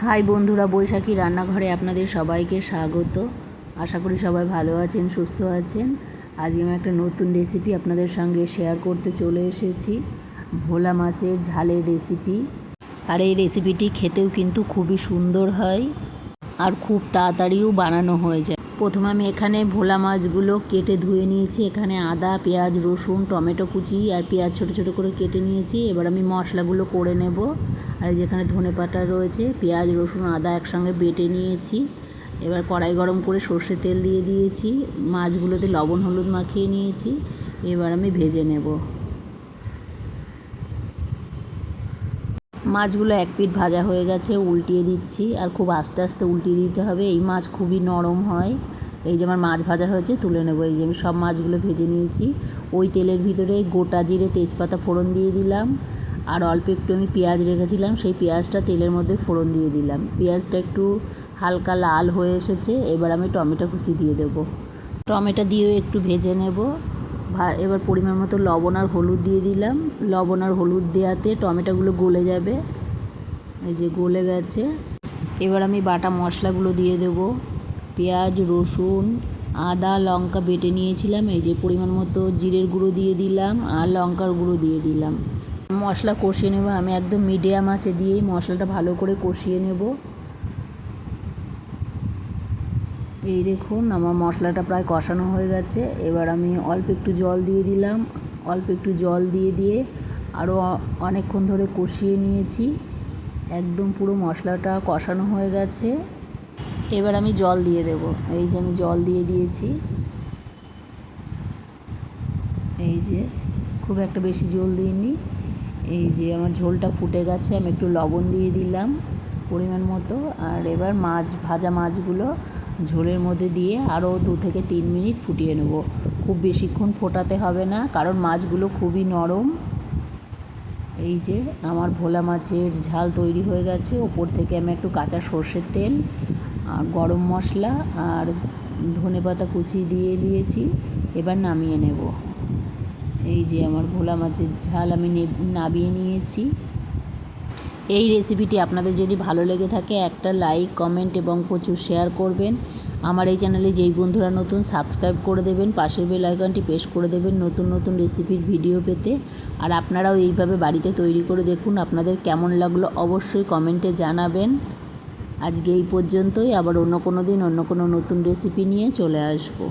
High বন্ধুরা, বৈশাখী রান্নাঘরে আপনাদের সবাইকে স্বাগত। আশা করি সবাই ভালো আছেন, সুস্থ আছেন। আজকে আমি একটা নতুন রেসিপি আপনাদের সঙ্গে শেয়ার করতে চলে এসেছি, ভোলা মাছের ঝালের রেসিপি। আর এই রেসিপিটি খেতেও কিন্তু খুবই সুন্দর হয় আর খুব তাড়াতাড়িও বানানো হয়ে যায়। প্রথমে আমি এখানে ভোলা মাছগুলো কেটে ধুয়ে নিয়েছি। এখানে আদা, পেঁয়াজ, রসুন, টমেটো কুচি আর পেঁয়াজ ছোটো ছোটো করে কেটে নিয়েছি। এবার আমি মশলাগুলো করে নেব। আর যেখানে ধনেপাতা রয়েছে, পেঁয়াজ, রসুন, আদা একসঙ্গে বেটে নিয়েছি। এবার কড়াই গরম করে সর্ষের তেল দিয়ে দিয়েছি। মাছগুলোতে লবণ হলুদ মাখিয়ে নিয়েছি। এবার আমি ভেজে নেব। মাছগুলো এক পিঠ ভাজা হয়ে গেছে, উল্টিয়ে দিচ্ছি। আর খুব আস্তে আস্তে উল্টিয়ে দিতে হবে, এই মাছ খুবই নরম হয়। এই যে আমার মাছ ভাজা হয়েছে, তুলে নেবো। এই যে আমি সব মাছগুলো ভেজে নিয়েছি। ওই তেলের ভিতরে গোটা জিরে, তেজপাতা ফোড়ন দিয়ে দিলাম। আর অল্প একটু আমি পেঁয়াজ রেখেছিলাম, সেই পেঁয়াজটা তেলের মধ্যে ফোড়ন দিয়ে দিলাম। পেঁয়াজটা একটু হালকা লাল হয়ে এসেছে। এবার আমি টমেটো কুচি দিয়ে দেবো। টমেটো দিয়েও একটু ভেজে নেব। এবার পরিমাণ মতো লবণ আর হলুদ দিয়ে দিলাম। লবণ আর হলুদ দেওয়াতে টমেটোগুলো গলে যাবে। এই যে গলে গেছে। এবার আমি বাটা মশলাগুলো দিয়ে দেব। পেঁয়াজ, রসুন, আদা, লঙ্কা বেটে নিয়েছিলাম। এই যে পরিমাণ মতো জিরের গুঁড়ো দিয়ে দিলাম আর লঙ্কার গুঁড়ো দিয়ে দিলাম। মশলা কষিয়ে নেব। আমি একদম মিডিয়াম আঁচে দিয়েই মশলাটা ভালো করে কষিয়ে নেব। এই দেখুন, আমার মশলাটা প্রায় কষানো হয়ে গেছে। এবার আমি অল্প একটু জল দিয়ে দিলাম। অল্প একটু জল দিয়ে আরও অনেকক্ষণ ধরে কষিয়ে নিয়েছি। একদম পুরো মশলাটা কষানো হয়ে গেছে। এবার আমি জল দিয়ে দেব। এই যে আমি জল দিয়ে দিয়েছি। এই যে খুব একটা বেশি জল দিইনি। এই যে আমার ঝোলটা ফুটে গেছে। আমি একটু লবণ দিয়ে দিলাম পরিমাণ মতো। আর এবার ভাজা মাছগুলো ঝোলের মধ্যে দিয়ে আরও 2 থেকে 3 মিনিট ফুটিয়ে নেব। খুব বেশিক্ষণ ফোটাতে হবে না, কারণ মাছগুলো খুবই নরম। এই যে আমার ভোলা মাছের ঝাল তৈরি হয়ে গেছে। ওপর থেকে আমি একটু কাঁচা সর্ষের তেল আর গরম মশলা আর ধনেপাতা কুচি দিয়ে দিয়েছি। এবার নামিয়ে নেব। এই যে আমার ভোলা মাছের ঝাল আমি নামিয়ে নিয়েছি। এই রেসিপিটি আপনাদের যদি ভালো লেগে থাকে, একটা লাইক, কমেন্ট এবং প্রচুর শেয়ার করবেন। আমার এই চ্যানেলে যেই বন্ধুরা নতুন, সাবস্ক্রাইব করে দেবেন, পাশের বেল আইকনটি প্রেস করে দেবেন নতুন নতুন রেসিপির ভিডিও পেতে। আর আপনারাও এইভাবে বাড়িতে তৈরি করে দেখুন, আপনাদের কেমন লাগলো অবশ্যই কমেন্টে জানাবেন। আজকে এই পর্যন্তই। আবার অন্য কোনো দিন অন্য কোনো নতুন রেসিপি নিয়ে চলে আসবো।